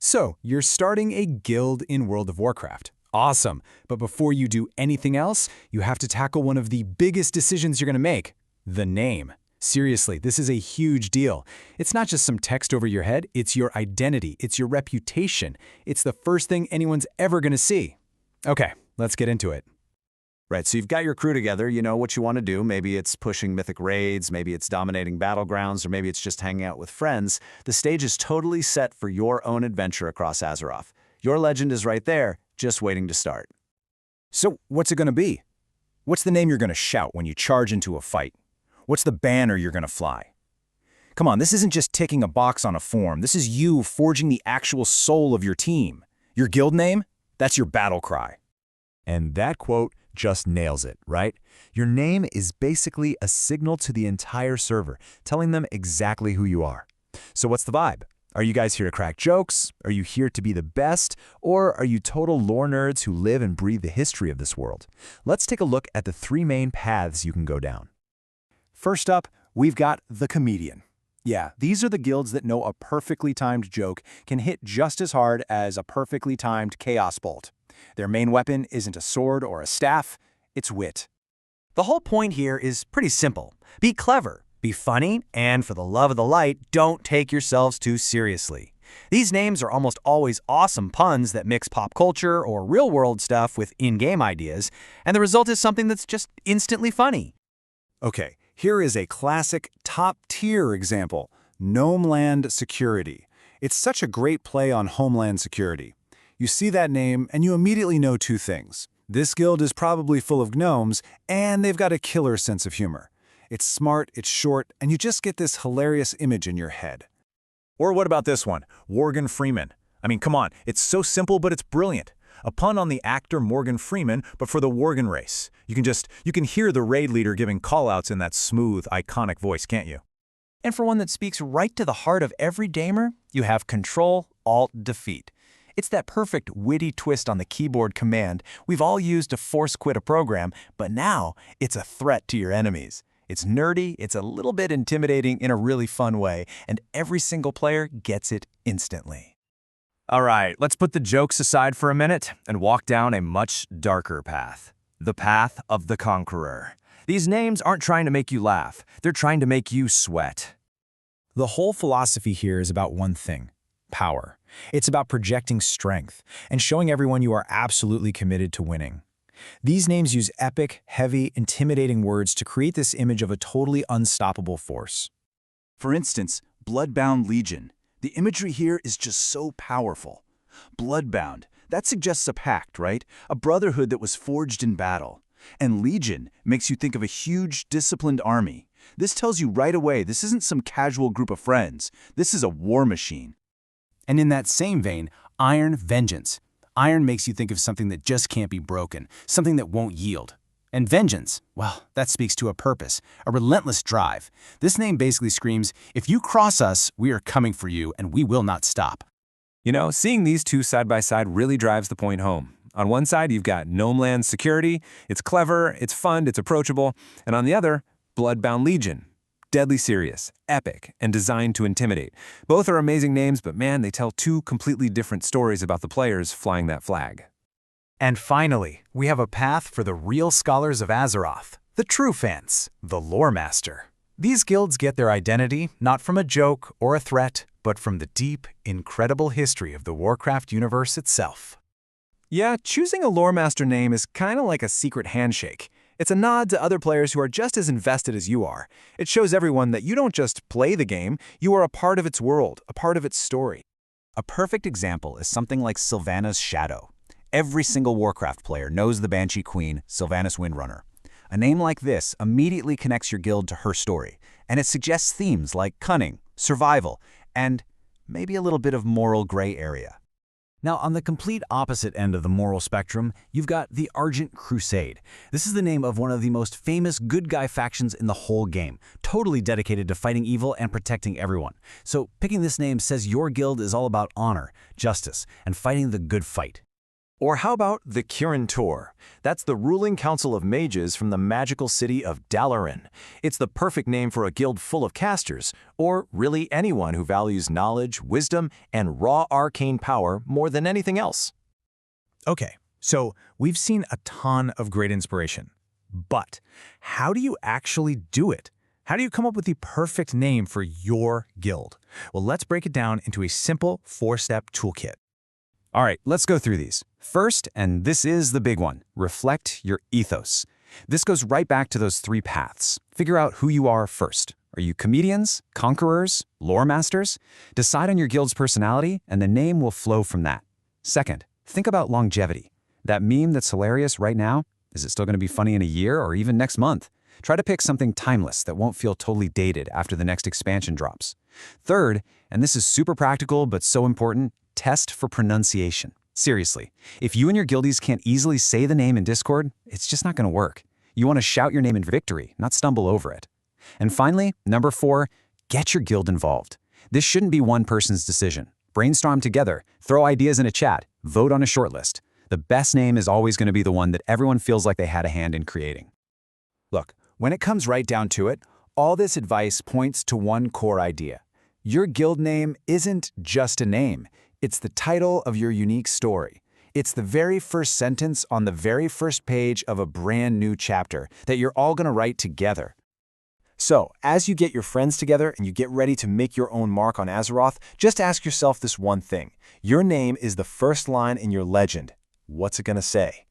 So, you're starting a guild in World of Warcraft. Awesome. But before you do anything else, you have to tackle one of the biggest decisions you're going to make: the name. Seriously, this is a huge deal. It's not just some text over your head, it's your identity, it's your reputation. It's the first thing anyone's ever going to see. Okay, let's get into it. Right, so you've got your crew together, you know what you want to do. Maybe it's pushing mythic raids, maybe it's dominating battlegrounds, or maybe it's just hanging out with friends. The stage is totally set for your own adventure across Azeroth. Your legend is right there, just waiting to start. So what's it going to be? What's the name you're going to shout when you charge into a fight? What's the banner you're going to fly? Come on, this isn't just ticking a box on a form. This is you forging the actual soul of your team. Your guild name? That's your battle cry. And that quote just nails it, right? Your name is basically a signal to the entire server, telling them exactly who you are. So what's the vibe? Are you guys here to crack jokes? Are you here to be the best? Or are you total lore nerds who live and breathe the history of this world? Let's take a look at the three main paths you can go down. First up, we've got the comedian. Yeah, these are the guilds that know a perfectly timed joke can hit just as hard as a perfectly timed chaos bolt. Their main weapon isn't a sword or a staff, it's wit. The whole point here is pretty simple. Be clever, be funny, and for the love of the light, don't take yourselves too seriously. These names are almost always awesome puns that mix pop culture or real-world stuff with in-game ideas, and the result is something that's just instantly funny. Okay, here is a classic top-tier example: Gnomeland Security. It's such a great play on Homeland Security. You see that name, and you immediately know two things. This guild is probably full of gnomes, and they've got a killer sense of humor. It's smart, it's short, and you just get this hilarious image in your head. Or what about this one? Morgan Freeman. I mean, come on, it's so simple, but it's brilliant. A pun on the actor Morgan Freeman, but for the Worgen race. You can hear the raid leader giving callouts in that smooth, iconic voice, can't you? And for one that speaks right to the heart of every gamer, you have Control, Alt, Defeat. It's that perfect witty twist on the keyboard command we've all used to force quit a program, but now it's a threat to your enemies. It's nerdy, it's a little bit intimidating in a really fun way, and every single player gets it instantly. All right, let's put the jokes aside for a minute and walk down a much darker path. The path of the Conqueror. These names aren't trying to make you laugh, they're trying to make you sweat. The whole philosophy here is about one thing: power. It's about projecting strength and showing everyone you are absolutely committed to winning. These names use epic, heavy, intimidating words to create this image of a totally unstoppable force. For instance, Bloodbound Legion. The imagery here is just so powerful. Bloodbound, that suggests a pact, right? A brotherhood that was forged in battle. And Legion makes you think of a huge, disciplined army. This tells you right away this isn't some casual group of friends. This is a war machine. And in that same vein, Iron Vengeance. Iron makes you think of something that just can't be broken, something that won't yield. And vengeance, well, that speaks to a purpose, a relentless drive. This name basically screams, if you cross us, we are coming for you and we will not stop. You know, seeing these two side by side really drives the point home. On one side, you've got Gnomeland Security. It's clever, it's fun, it's approachable. And on the other, Bloodbound Legion. Deadly serious, epic, and designed to intimidate. Both are amazing names, but man, they tell two completely different stories about the players flying that flag. And finally, we have a path for the real scholars of Azeroth, the true fans, the Lore Master. These guilds get their identity not from a joke or a threat, but from the deep, incredible history of the Warcraft universe itself. Yeah, choosing a Lore Master name is kind of like a secret handshake. It's a nod to other players who are just as invested as you are. It shows everyone that you don't just play the game, you are a part of its world, a part of its story. A perfect example is something like Sylvanas Shadow. Every single Warcraft player knows the Banshee Queen, Sylvanas Windrunner. A name like this immediately connects your guild to her story, and it suggests themes like cunning, survival, and maybe a little bit of moral gray area. Now, on the complete opposite end of the moral spectrum, you've got the Argent Crusade. This is the name of one of the most famous good guy factions in the whole game, totally dedicated to fighting evil and protecting everyone. So picking this name says your guild is all about honor, justice, and fighting the good fight. Or how about the Kirin Tor? That's the ruling council of mages from the magical city of Dalaran. It's the perfect name for a guild full of casters, or really anyone who values knowledge, wisdom, and raw arcane power more than anything else. Okay, so we've seen a ton of great inspiration. But how do you actually do it? How do you come up with the perfect name for your guild? Well, let's break it down into a simple 4-step toolkit. All right, let's go through these. First, and this is the big one, reflect your ethos. This goes right back to those 3 paths. Figure out who you are first. Are you comedians, conquerors, lore masters? Decide on your guild's personality, and the name will flow from that. Second, think about longevity. That meme that's hilarious right now, is it still going to be funny in a year or even next month? Try to pick something timeless that won't feel totally dated after the next expansion drops. Third, and this is super practical but so important, test for pronunciation. Seriously, if you and your guildies can't easily say the name in Discord, it's just not going to work. You want to shout your name in victory, not stumble over it. And finally, number 4, get your guild involved. This shouldn't be one person's decision. Brainstorm together, throw ideas in a chat, vote on a shortlist. The best name is always going to be the one that everyone feels like they had a hand in creating. Look, when it comes right down to it, all this advice points to one core idea. Your guild name isn't just a name. It's the title of your unique story. It's the very first sentence on the very first page of a brand new chapter that you're all going to write together. So, as you get your friends together and you get ready to make your own mark on Azeroth, just ask yourself this one thing. Your name is the first line in your legend. What's it going to say?